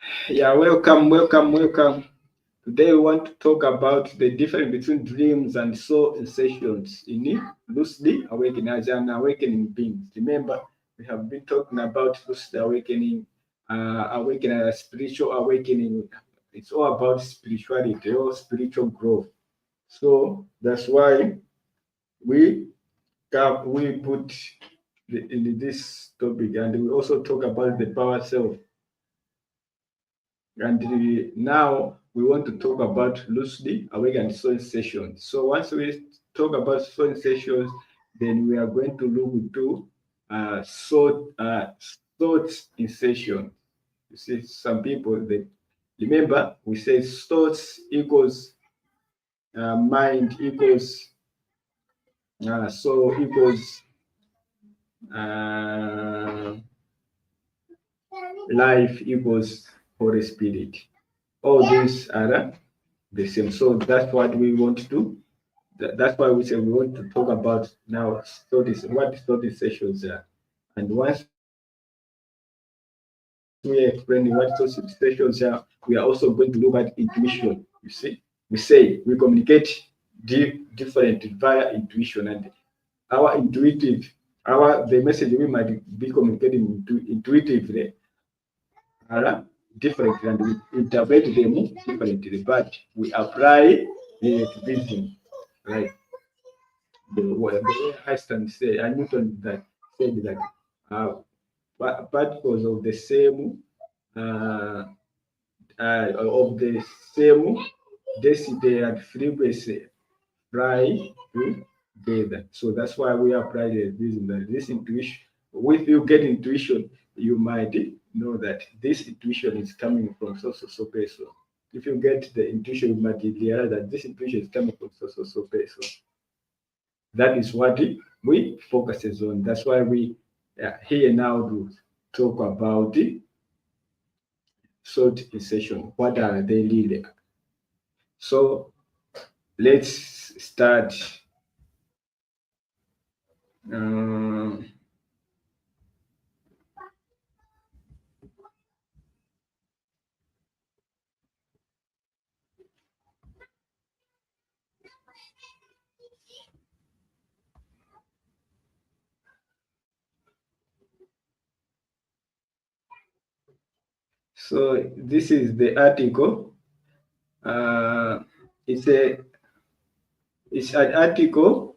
Yeah, welcome, welcome, welcome. Today we want to talk about the difference between dreams and soul insertions in lucid awakening as an awakening being. Remember, we have been talking about lucid awakening, awakening, spiritual awakening. It's all about spirituality or spiritual growth. So that's why we we put in this topic, and we also talk about the power self. And now we want to talk about lucid awakening sewing sessions. So once we talk about sewing sessions, then we are going to look into thought insertion. You see, some people they remember we say thoughts equals mind equals soul equals uh, life equals Holy Spirit. All these are the same. So that's what we want to do. That's why we say we want to talk about now studies, what study sessions are. And once we are explaining what study sessions are, we are also going to look at intuition. You see, we say we communicate different via intuition, and our intuitive, the message we might be communicating intuitively are different, and we interpret them differently, but we apply relativism, like the way Einstein said, and Newton that said that uh, particles uh, of the same density and frequency fly together. So that's why we apply relativism. That this intuition, if you get intuition, you might know that this intuition is coming from so person. If you get the intuition, you might realize that this intuition is coming from so person. That is what we focuses on. That's why we are here now to talk about the thought insertion. What are they really? So let's start. Um, so this is the article. Uh, it's a it's an article.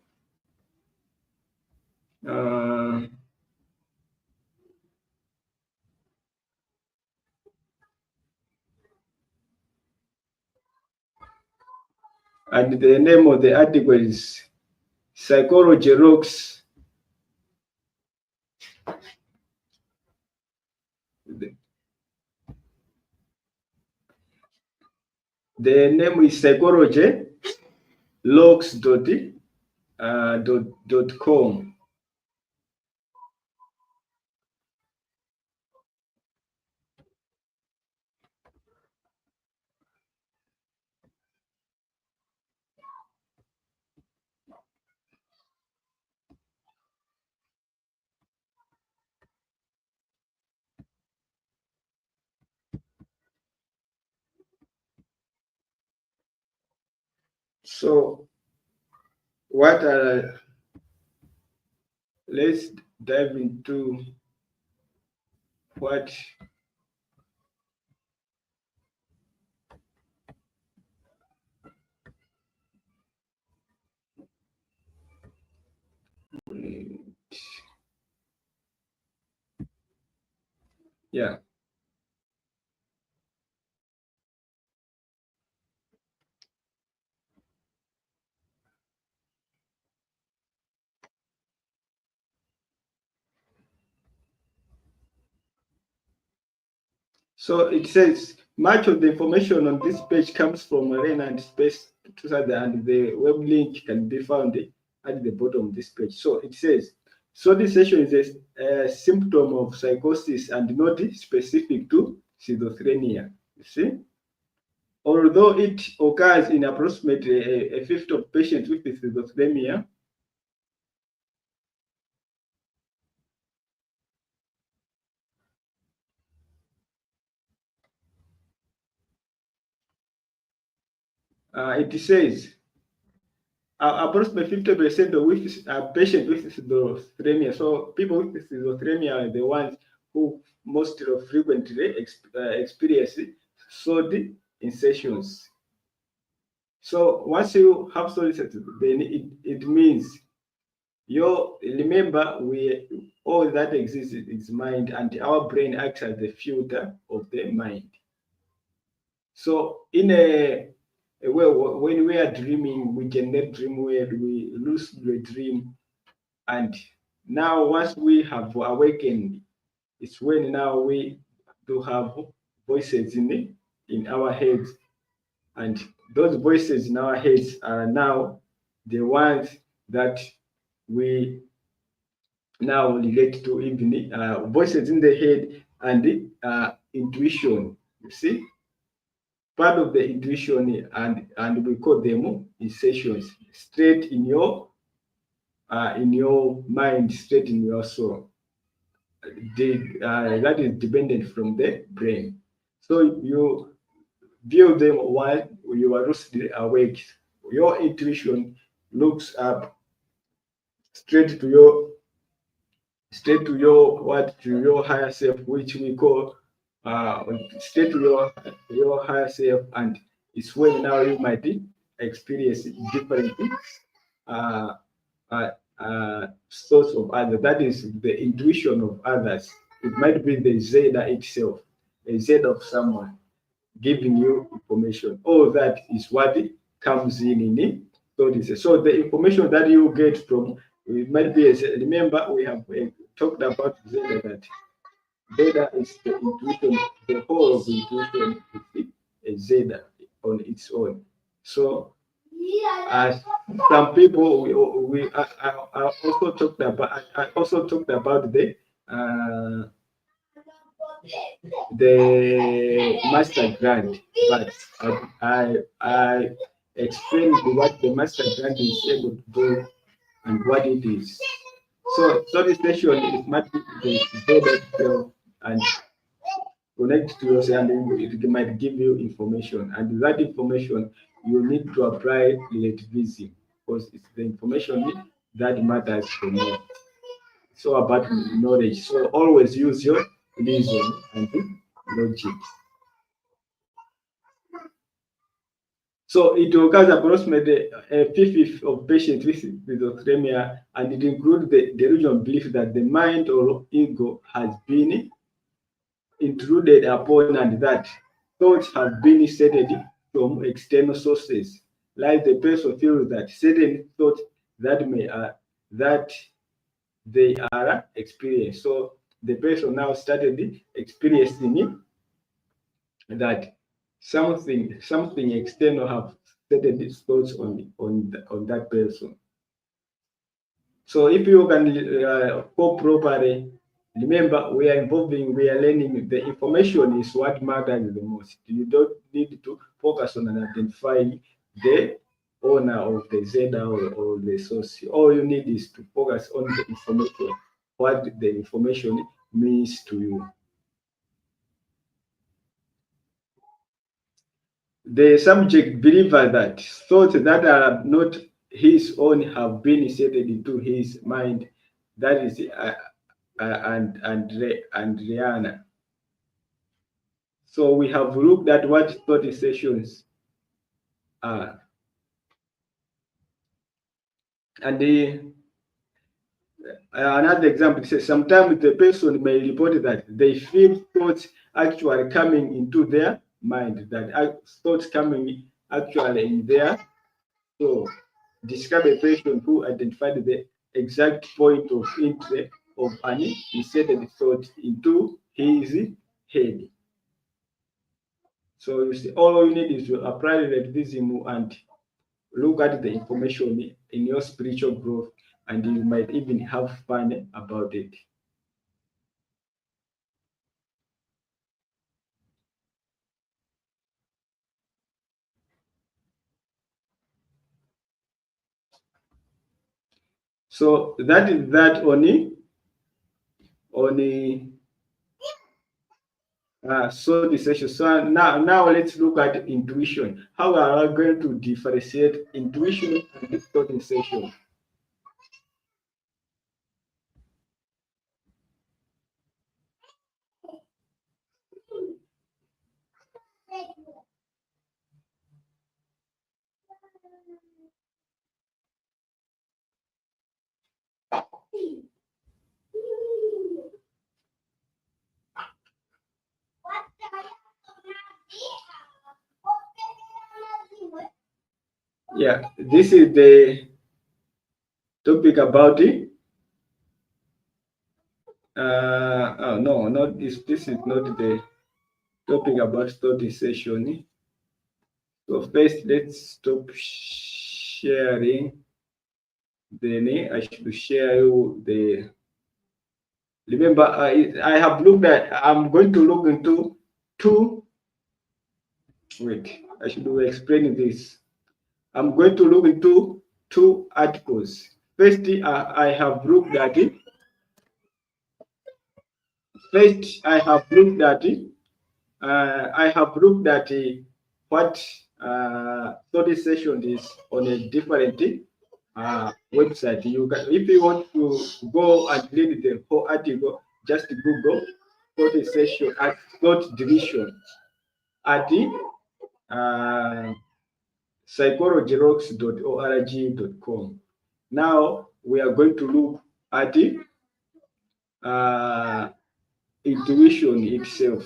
Uh, and the name of the article is Psychology Rocks. The, the name is Psychology Rocks dot com. So what are let's dive into what yeah. So it says much of the information on this page comes from Arena and Space 2000, and the web link can be found at the bottom of this page. So it says, so this session is a symptom of psychosis and not specific to schizophrenia. You see? Although it occurs in approximately a fifth of patients with schizophrenia, It says approximately 50% of with patients with schizophrenia. So people with schizophrenia are the ones who most frequently experience SOD insertions. So once you have SOD, then it means your remember we all that exists is mind, and our brain acts as the filter of the mind. So in a way, when we are dreaming, we generate dream where we lose the dream, and now once we have awakened, it's when now we do have voices in our heads, and those voices in our heads are now the ones that we now relate to, even voices in the head and intuition. You see, part of the intuition, and we call them insertions, straight in your mind, straight in your soul. That is dependent from the brain. So you view them while you are lucidly awake. Your intuition looks up straight to your to your higher self, which we call uh, straight to your higher self, and it's when now you might experience different uh, uh, source of others. That is the intuition of others. It might be the Zeta itself, a Zeta of someone giving you information. All that is what comes in it. So the information that you get from it might be, remember we have talked about Zeta, that Zeta is the intuition, the whole of intuition is a Zeta on its own. So as some people I also talked about, I also talked about uh, the master grant, but I explained what the master grant is able to do and what it is. So study station is might be the board itself and connect to yourself, and it might give you information, and that information you need to apply relativism, because it's the information that matters for you. So about knowledge. So always use your reason and logic. So it occurs approximately a fifth of patients with schizophrenia, and it includes the delusional belief that the mind or ego has been intruded upon, and that thoughts have been stated from external sources. Like the person feels that certain thoughts that that they are experienced. So the person now started experiencing that something external have set these thoughts on that person. So if you can cope properly, remember we are learning. The information is what matters the most. You don't need to focus on identifying the owner of the Zeta or the source. All you need is to focus on the information, what the information means to you. The subject believer that thoughts that are not his own have been inserted into his mind. That is and Rihanna. So we have looked at what thought sessions are, and another example says sometimes the person may report that they feel thoughts actually coming into their mind, that thoughts coming actually in their soul. Describe a patient who identified the exact point of interest of an inserted thought into his head. So you see, all you need is to apply relativism and look at the information in your spiritual growth, and you might even have fun about it. So that is that on So the session. So now let's look at intuition. How are we going to differentiate intuition and thought session? Yeah, this is the topic about it. Oh no, not this. This is not the topic about study session. So first, let's stop sharing. Then I should share you the. Remember, I have looked at. I'm going to look into two. Wait, I should explain this. I'm going to look into two articles. First, I have looked at it. First, I have looked at it. I have looked at what study session is on a different website. You can, if you want to go and read the whole article, just Google study session at thought division at the psychologyrocks.org.com. Now we are going to look at the uh, intuition itself.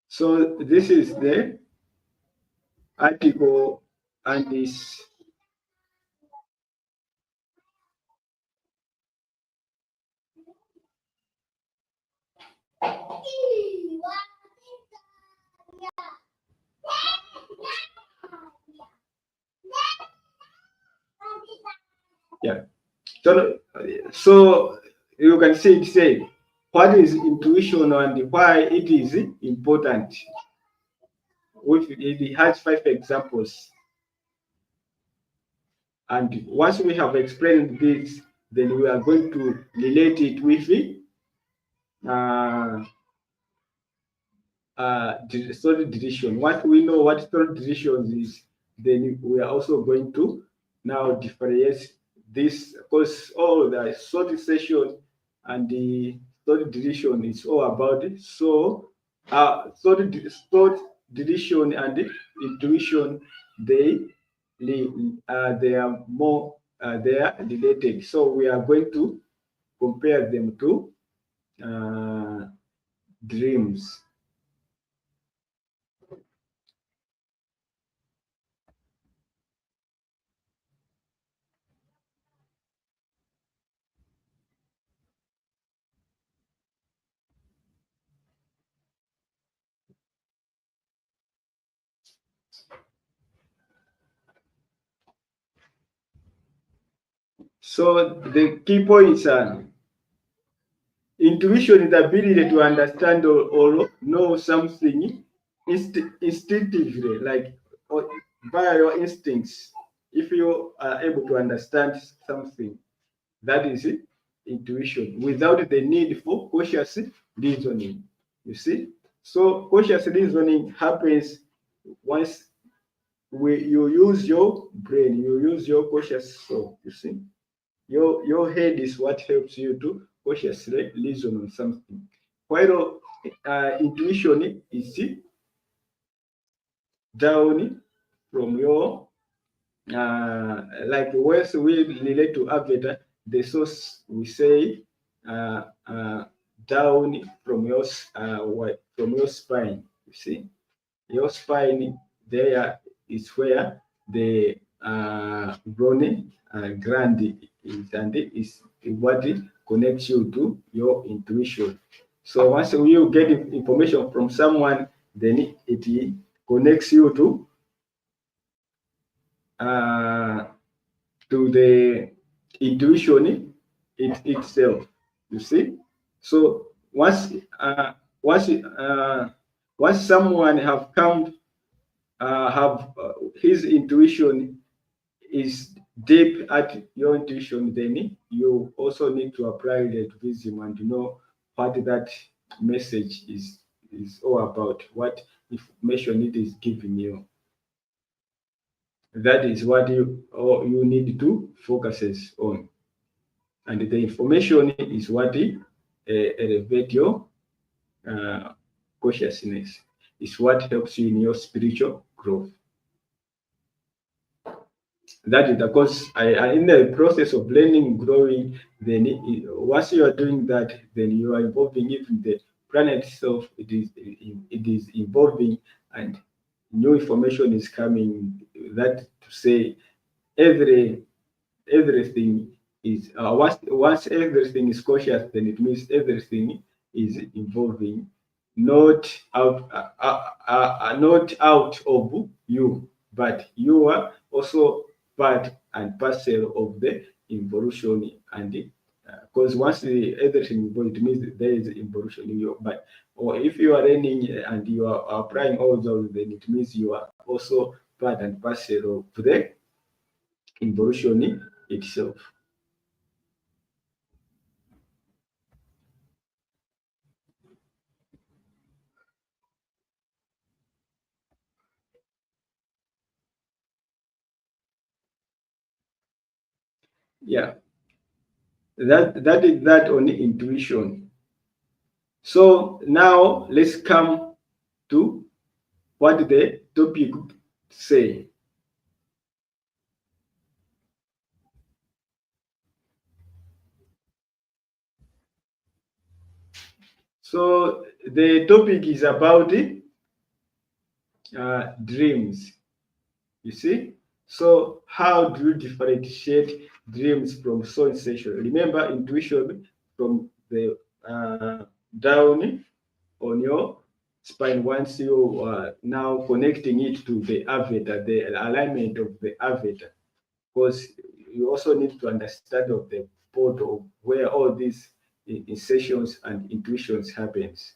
So this is the article and this. Yeah. So you can see it say what is intuition and why it is important. It has 5 examples. And once we have explained this, then we are going to relate it with uh, solid decision. Once we know what solid decision is, then we are also going to now differentiate this, because all the solid decision and the solid decision is all about it. So solid decision and intuition, they are more they are related. So we are going to compare them to dreams. So the key points are intuition is the ability to understand or know something instinctively, like or via your instincts. If you are able to understand something, that is it, intuition, without the need for cautious reasoning. You see? So cautious reasoning happens once you use your brain, you use your cautious soul, you see? Your head is what helps you to cautiously reason on something. While intuition is down from your like once we relate to avatar, the source we say uh, uh, down from from your spine. You see, your spine there is where the bone gland is, and is what connects you to your intuition. So once you get information from someone, then it connects you uh, to the intuition itself. You see, so once once once someone have come have his intuition is deep at your intuition, then you also need to apply that wisdom and know what that message is all about, what information it is giving you. That is what you need to focus on, and the information is what elevate your uh, consciousness. Is what helps you in your spiritual growth. That is because in the process of learning, growing, then once you are doing that, then you are involving even the planet itself. It is evolving, and new information is coming. That to say, everything is once everything is conscious, then it means everything is evolving, not not out of you, but you are also part and parcel of the evolution. And because once everything evolves, it means there is evolution in you. But or if you are learning and you are applying all those, then it means you are also part and parcel of the evolution itself. Yeah, that is that on intuition. So now let's come to what the topic say. So the topic is about dreams. You see? So how do you differentiate dreams from soul sensation? Remember intuition from the down on your spine. Once you are now connecting it to the avatar, the alignment of the avatar, because you also need to understand of the portal of where all these insertions and intuitions happens.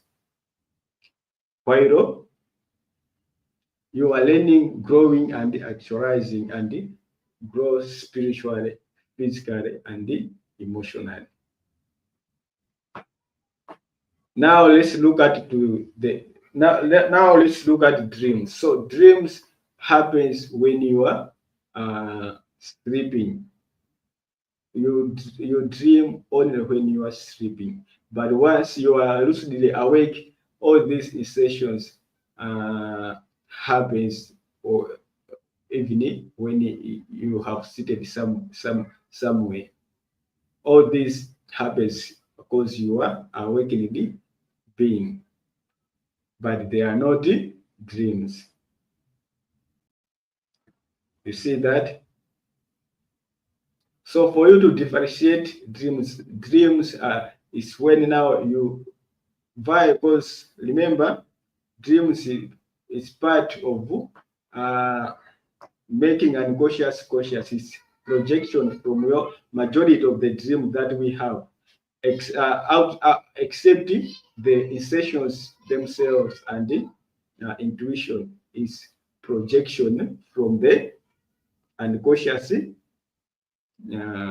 While you are learning, growing, and actualizing, and grow spiritually, physically, and emotionally. Now let's look at to the now let's look at dreams. So dreams happens when you are sleeping. You dream only when you are sleeping. But once you are lucidly awake, all these insertions happens, or even when you have seated somewhere. All this happens because you are awakening being, but they are not dreams. You see that? So for you to differentiate dreams is when now you because remember, dreams is part of making unconscious conscious. Is projection from your majority of the dreams that we have, except the insertions themselves, and the intuition is projection from the unconscious.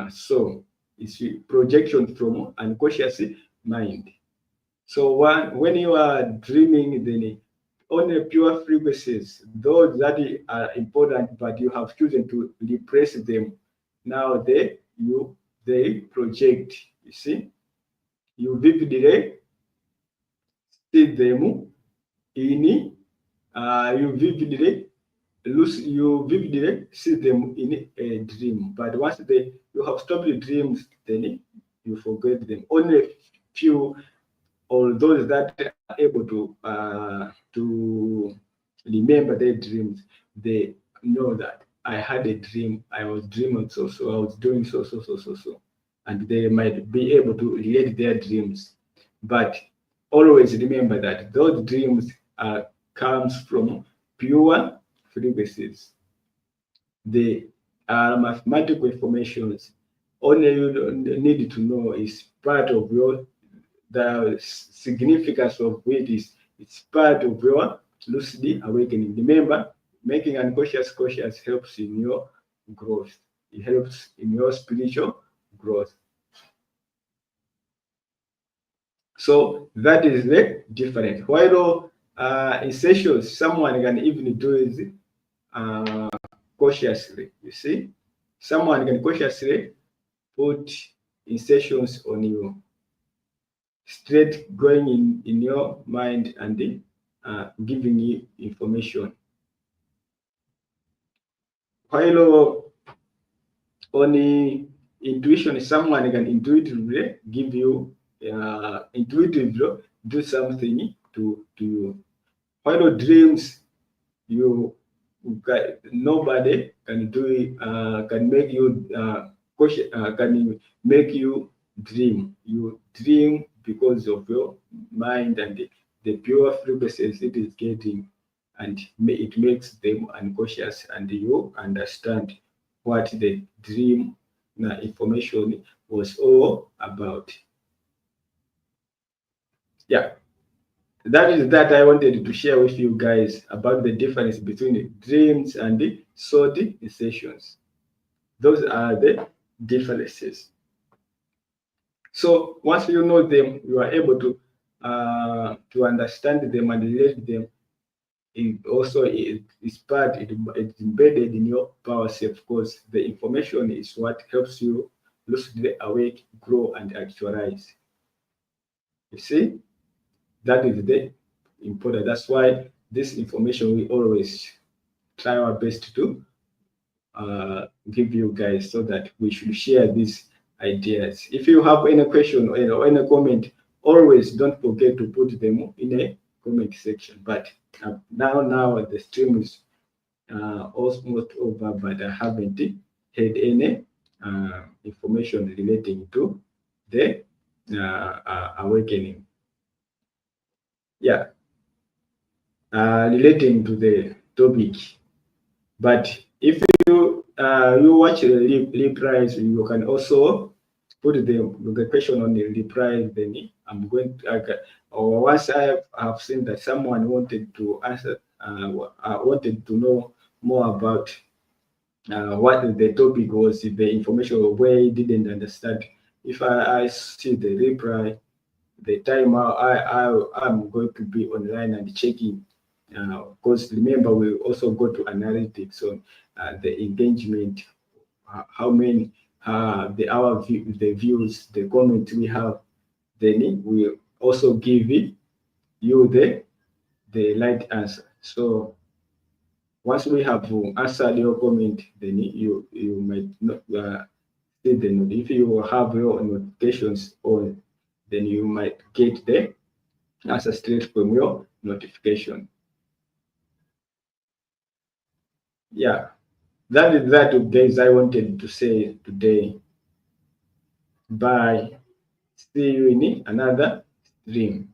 So it's projection from unconscious mind. So when you are dreaming, then only pure frequencies, those that are important, but you have chosen to repress them. Now they project. You see, you vividly see them in you vividly see them in a dream. But once you have stopped the dreams, then you forget them. Only few, or those that are able to remember their dreams, they know that I had a dream, I was dreaming I was doing so, and they might be able to relate their dreams. But always remember that those dreams comes from pure frequencies. They are mathematical informations. Only you need to know is part of your the significance of it is it's part of your lucid awakening. Remember, making unconscious conscious helps in your growth. It helps in your spiritual growth. So that is the difference. While insertions, someone can even do it cautiously. You see, someone can cautiously put insertions on you, straight going in your mind and giving you information. While on intuition, someone can intuitively give you intuitively do something to you. While dreams, you nobody can do it, can make you can make you dream. You dream because of your mind and the pure frequencies it is getting, and it makes them unconscious, and you understand what the dream information was all about. Yeah, that is that I wanted to share with you guys about the difference between the dreams and the SOD sessions. Those are the differences. So once you know them, you are able to understand them and relate them. It also is part, it's embedded in your power self, because the information is what helps you lucidly awake, grow, and actualize. You see, that is the important. That's why this information we always try our best to give you guys, so that we should share these ideas. If you have any question or any comment, always don't forget to put them in a comment section. But now the stream is almost over, but I haven't had any information relating to the awakening. Yeah, relating to the topic. But if you watch the replies, you can also put the question on the reply. Then I'm going to, or once I have seen that someone wanted to answer, wanted to know more about what the topic was, the information where he didn't understand. If I see the reply, the time I'm going to be online and checking. Because remember, we also go to analytics on the engagement, how many the views, the comments we have. Then we also give you the right answer. So once we have answered your comment, then you might not see the note. If you have your notifications on, then you might get the answer straight from your notification. Yeah, that is that of days I wanted to say today. Bye. See you in another stream.